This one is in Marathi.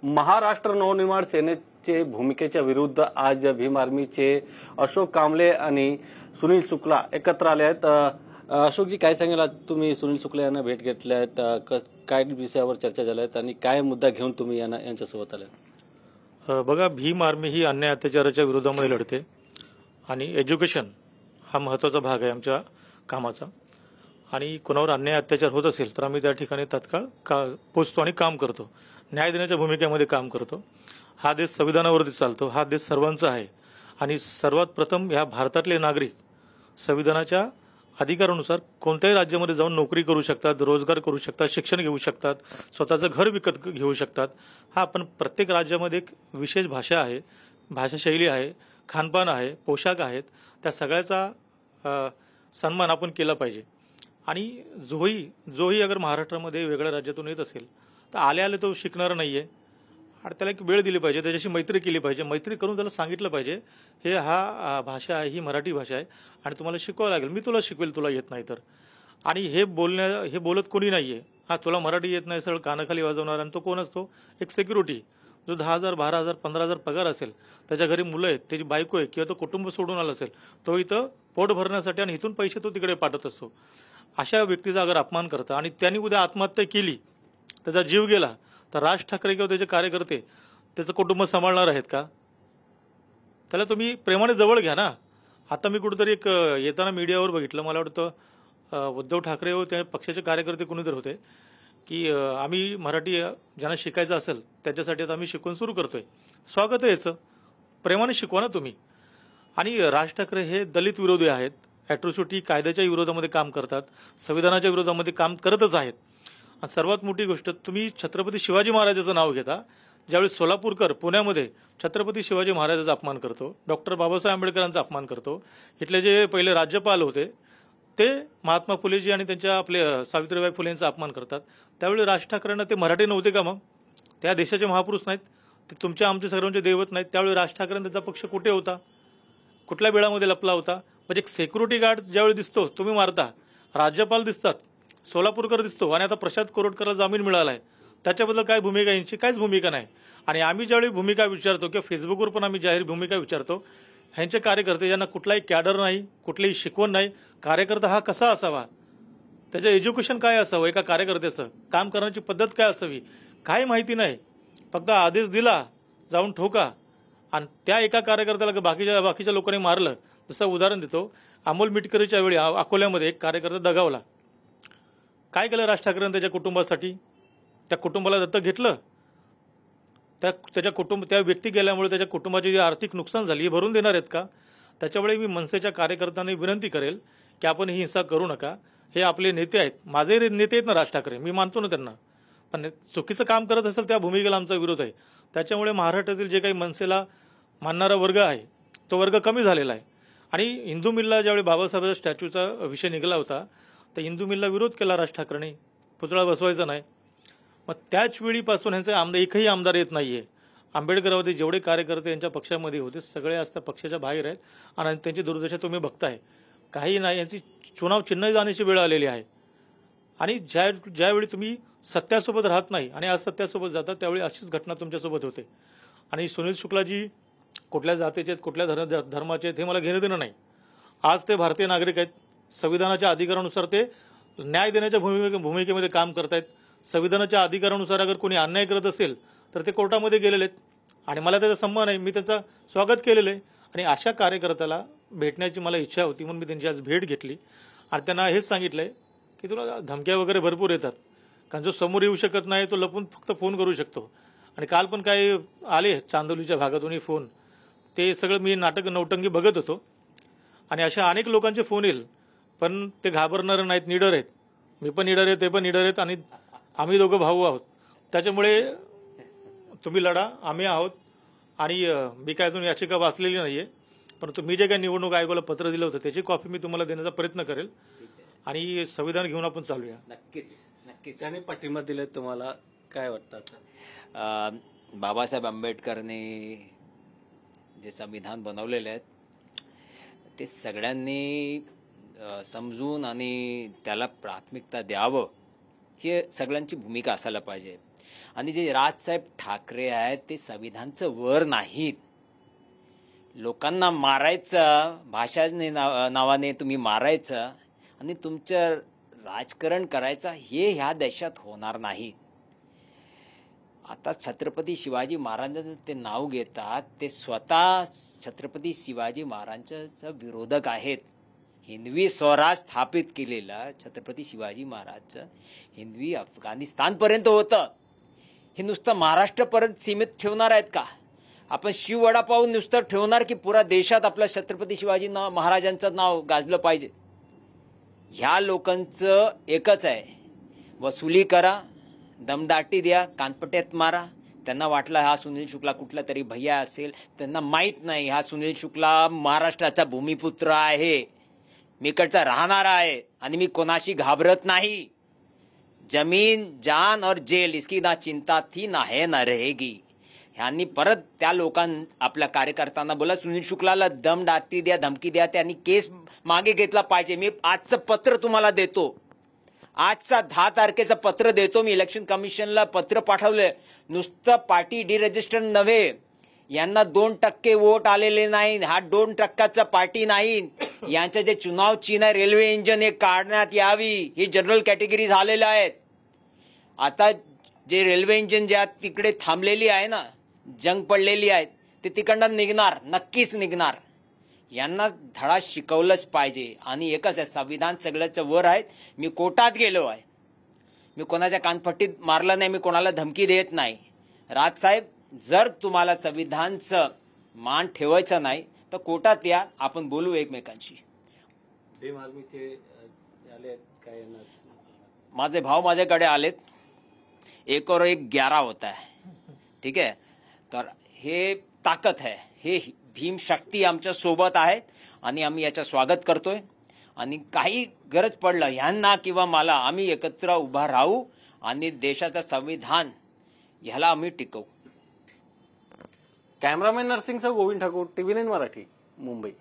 महाराष्ट्र नवनिर्माण सेनेचे भूमिकेच्या विरुद्ध आज भीम आर्मीचे अशोक कांबळे आणि सुनील शुक्ला एकत्र आले आहेत। अशोकजी, काय सांगेल, आज तुम्ही सुनील शुक्ला यांना भेट घेतली आहेत, काय विषयावर चर्चा झाल्या आहेत आणि काय मुद्दा घेऊन तुम्ही यांच्यासोबत आले? बघा, भीम आर्मी ही अन्याय अत्याचाराच्या विरोधामध्ये लढते आणि एज्युकेशन हा महत्त्वाचा भाग आहे आमच्या कामाचा। आणि कोणावर अन्याय अत्याचार होत असेल तर आम्ही त्या ठिकाणी तात्काळ पोचतो आणि काम करतो, न्याय देण्याच्या भूमिकेमध्ये काम करतो। हा देश संविधानावरती चालतो, हा देश सर्वांचा आहे आणि सर्वात प्रथम ह्या भारतातले नागरिक संविधानाच्या अधिकारानुसार कोणत्याही राज्यामध्ये जाऊन नोकरी करू शकतात, रोजगार करू शकतात, शिक्षण घेऊ शकतात, स्वतःचं घर विकत घेऊ शकतात। हा आपण प्रत्येक राज्यामध्ये एक विशेष भाषा आहे, भाषाशैली आहे, खानपान आहे, पोशाख आहेत, त्या सगळ्याचा सन्मान आपण केला पाहिजे। आणि जोही अगर महाराष्ट्रामध्ये वेगळ्या राज्यातून येत असेल तर आले तो शिकणार नाहीये आणि त्याला एक वेळ दिली पाहिजे, त्याच्याशी मैत्री केली पाहिजे, मैत्री करून त्याला सांगितलं पाहिजे हे हा भाषा आहे, ही मराठी भाषा आहे आणि तुम्हाला शिकवावं लागेल, मी तुला शिकवेल तुला येत नाही तर। आणि हे बोलत कोणी नाहीये, हा तुला मराठी येत नाही सगळं कानाखाली वाजवणार। आणि तो कोण असतो? एक सिक्युरिटी, जो 10,000 12,000 15,000 पगार असेल, त्याच्या घरी मुलं आहेत, त्याची बायको आहे किंवा तो कुटुंब सोडून आला असेल, तो इथं पोट भरण्यासाठी आणि इथून पैसे तो तिकडे पाठवत असतो। अशा व्यक्तीचा अगर अपमान करता आणि त्यांनी उद्या आत्महत्या केली, त्याचा जीव गेला, तर राज ठाकरे किंवा त्याचे कार्यकर्ते त्याचं कुटुंब सांभाळणार आहेत का? त्याला तुम्ही प्रेमाने जवळ घ्या ना। आता मी कुठेतरी एक येताना मीडियावर बघितलं, मला वाटतं उद्धव ठाकरे व त्या पक्षाचे कार्यकर्ते कोणीतरी होते की आम्ही मराठी ज्यांना शिकायचं असेल त्याच्यासाठी आता आम्ही शिकवून सुरू करतोय। स्वागत आहे याचं, प्रेमाने शिकवा ना तुम्ही। आणि राज ठाकरे हे दलित विरोधी आहेत, अॅट्रॉसिटी कायद्याच्या विरोधामध्ये काम करतात, संविधानाच्या विरोधामध्ये काम करतच आहेत। आणि सर्वात मोठी गोष्ट, तुम्ही छत्रपती शिवाजी महाराजांचं नाव घेता, ज्यावेळी सोलापूरकर पुण्यामध्ये छत्रपती शिवाजी महाराजांचा अपमान करतो, डॉक्टर बाबासाहेब आंबेडकरांचा अपमान करतो, इथले जे पहिले राज्यपाल होते ते महात्मा फुलेजी आणि त्यांच्या आपल्या सावित्रीबाई फुलेंचा अपमान करतात, त्यावेळी राज ठाकरेंना ते मराठी नव्हते का? मग त्या देशाचे महापुरुष नाहीत, ते तुमच्या आमचे सर्वांचे दैवत नाहीत, त्यावेळी राज ठाकरेंचा त्याचा पक्ष कुठे होता, कुठल्या बेळामध्ये लपला होता? म्हणजे एक सिक्युरिटी गार्ड ज्यावेळी दिसतो तुम्ही मारता, राज्यपाल दिसतात, सोलापूरकर दिसतो आणि आता प्रशांत कोरोटकरला जामीन मिळालाय, त्याच्याबद्दल काय भूमिका? यांची काहीच भूमिका नाही। आणि आम्ही ज्यावेळी भूमिका विचारतो किंवा फेसबुकवर पण आम्ही जाहीर भूमिका विचारतो, ह्यांचे कार्यकर्ते ज्यांना कुठलाही कॅडर नाही, कुठलीही शिकवण नाही, कार्यकर्ता हा कसा असावा, त्याचं एज्युकेशन काय असावं, एका कार्यकर्त्याचं काम करण्याची पद्धत काय असावी, काय माहिती नाही, फक्त आदेश दिला जाऊन ठोका। आणि त्या एका कार्यकर्त्याला बाकीच्या लोकांनी मारलं। जसं उदाहरण देतो, अमोल मिटकरीच्या वेळी अकोल्यामध्ये एक कार्यकर्ता दगावला, काय केलं राज ठाकरेंनी त्याच्या कुटुंबासाठी? त्या कुटुंबाला दत्तक घेतलं, त्या व्यक्ती गेल्यामुळे त्याच्या कुटुंबाची जी आर्थिक नुकसान झाली हे भरून देणार आहेत का? त्याच्यामुळे मी मनसेच्या कार्यकर्त्यांनी विनंती करेल की आपण ही हिंसा करू नका। हे आपले नेते आहेत, माझे नेते आहेत ना राज ठाकरे, मी मानतो ना त्यांना, पण चुकीचं काम करत असेल त्या भूमिकेला आमचा विरोध आहे। त्याच्यामुळे महाराष्ट्रातील जे काही मनसेला मानणारा वर्ग आहे तो वर्ग कमी झालेला आहे। आणि हिंदू मिलला ज्यावेळी बाबासाहेबांच्या स्टॅच्यूचा विषय निघाला होता तर हिंदू मिलला विरोध केला राज ठाकरेंनी, पुतळा बसवायचा नाही। मग त्याच वेळीपासून ह्यांचे एकही आमदार येत नाहीये। आंबेडकरवादी जेवढे कार्यकर्ते यांच्या पक्षामध्ये होते सगळे आज त्या पक्षाच्या बाहेर आहेत आणि त्यांची दुर्दशा तुम्ही बघताय। काही नाही, यांची चुनाव चिन्ह जाण्याची वेळ आलेली आहे। आणि ज्यावेळी तुम्ही सत्यासोबत राहत नाही आणि असत्यासोबत जातात त्यावेळी अशीच घटना तुमच्यासोबत होते। आणि सुनील शुक्लाजी कुठल्या जातीचे आहेत, कुठल्या धर्माचे आहेत हे मला घेणं देणं नाही। आज ते भारतीय नागरिक आहेत, संविधानाच्या अधिकारानुसार ते न्याय देण्याच्या भूमिकेमध्ये काम करतायत। संविधानाच्या अधिकारानुसार अगर कोणी अन्याय करत असेल तर ते कोर्टामध्ये गेलेले आहेत आणि मला त्याचा सन्मान आहे, मी त्यांचं स्वागत केलेलं आहे। आणि अशा कार्यकर्त्याला भेटण्याची मला इच्छा होती म्हणून मी त्यांची आज भेट घेतली आणि त्यांना हेच सांगितलंय की तुला धमक्या वगैरे भरपूर येतात, कारण जो समोर येऊ शकत नाही तो लपून फक्त फोन करू शकतो। आणि काल पण काही आले चांदोलीच्या भागातूनही फोन, ते सगळं मी नाटक नौटंगी बघत होतो। आणि अशा अनेक लोकांचे फोन येईल, पण ते घाबरणारे नाहीत, निडर आहेत, मी पण निडर आहे, ते पण निडर आहेत आणि आम्ही दोघं भाऊ आहोत। त्याच्यामुळे तुम्ही लढा, आम्ही आहोत। आणि मी काय अजून याचिका वाचलेली नाहीये, परंतु मी जे काही निवडणूक आयोगाला पत्र दिलं होतं त्याची कॉपी मी तुम्हाला देण्याचा प्रयत्न करेल आणि संविधान घेऊन आपण चालूया। नक्कीच त्याने पाठिंबा दिले, तुम्हाला काय वाटतं? बाबासाहेब आंबेडकरने जे संविधान बनवलेले आहेत ते सगळ्यांनी समजून आणि त्याला प्राथमिकता द्यावं, ही सगळ्यांची भूमिका असायला पाहिजे। आणि जे राजसाहेब ठाकरे आहेत ते संविधानचं वर नाहीत. लोकांना मारायचं, भाषा नावाने तुम्ही मारायचं आणि तुमचं राजकारण करायचं, हे ह्या देशात होणार नाही. आता छत्रपती शिवाजी महाराजांचं ते नाव घेतात, ते स्वतः छत्रपती शिवाजी महाराजांच्या विरोधक आहेत. हिंदवी स्वराज स्थापित केलेलं छत्रपती शिवाजी महाराजचं हिंदवी अफगाणिस्तानपर्यंत होतं. हे नुसतं महाराष्ट्रापर्यंत सीमित ठेवणार आहेत का? आपण शिववडापाव नुसतं ठेवणार की पुरा देशात आपलं छत्रपती शिवाजी महाराजांचं नाव गाजलं पाहिजे? ह्या लोकांचं एकच आहे, वसुली करा, दमदाटी द्या, कानपट्यात मारा. त्यांना वाटलं हा सुनील शुक्ला कुठला तरी भैया असेल. त्यांना माहीत नाही हा सुनील शुक्ला महाराष्ट्राचा भूमिपुत्र आहे, मी इकडचा राहणारा आहे आणि मी कोणाशी घाबरत नाही. जमीन, जान और जेल इसकी ना चिंता थी ना है ना रहेगी. ह्यांनी परत त्या आपल्या कार्यकर्त्यांना बोला सुनील शुक्लाला दमदाटी द्या, धमकी द्या, त्यांनी केस मागे घेतला पाहिजे. मी आजचं पत्र तुम्हाला देतो, आजचा 10 तारखेचं पत्र देतो. मी इलेक्शन कमिशनला पत्र पाठवलंय. नुसतं पार्टी डिरजिस्टर नव्हे, यांना 2% वोट आलेले नाही. हा 2%चा पार्टी नाही. यांचं जे चुनाव चिन्ह आहे रेल्वे इंजिन हे काढण्यात यावी. ही जनरल कॅटेगरी झालेलं आहेत. आता जे रेल्वे इंजिन ज्या तिकडे थांबलेली आहे ना, जंग पडलेली आहे, ते तिकडनं निघणार, नक्कीच निघणार. यांना धडा शिकवलंच पाहिजे. आणि एकच आहे, संविधान सगळ्याच्या वर आहे. मी कोर्टात गेलो आहे, मी कोणाच्या कानपट्टीत मारलं नाही, मी कोणाला धमकी देत नाही. राजसाहेब, जर तुम्हाला संविधानचं मान ठेवायचं नाही तर कोर्टात या, आपण बोलू एकमेकांशी. भीम आर्मीचे आले काय यांना? माझे भाव माझ्याकडे आलेत. 1 और 1 11 होता है. ठीक आहे, तर हे ताकद आहे, हे भीम शक्ती आमच्या सोबत आहेत आणि आम्ही याचं स्वागत करतोय. आणि काही गरज पडलं ह्यांना किंवा मला, आम्ही एकत्र उभा राहू आणि देशाचं संविधान ह्याला आम्ही टिकवू. कॅमेरामॅन नरसिंगसह गोविंद ठाकूर, TV9 मराठी, मुंबई.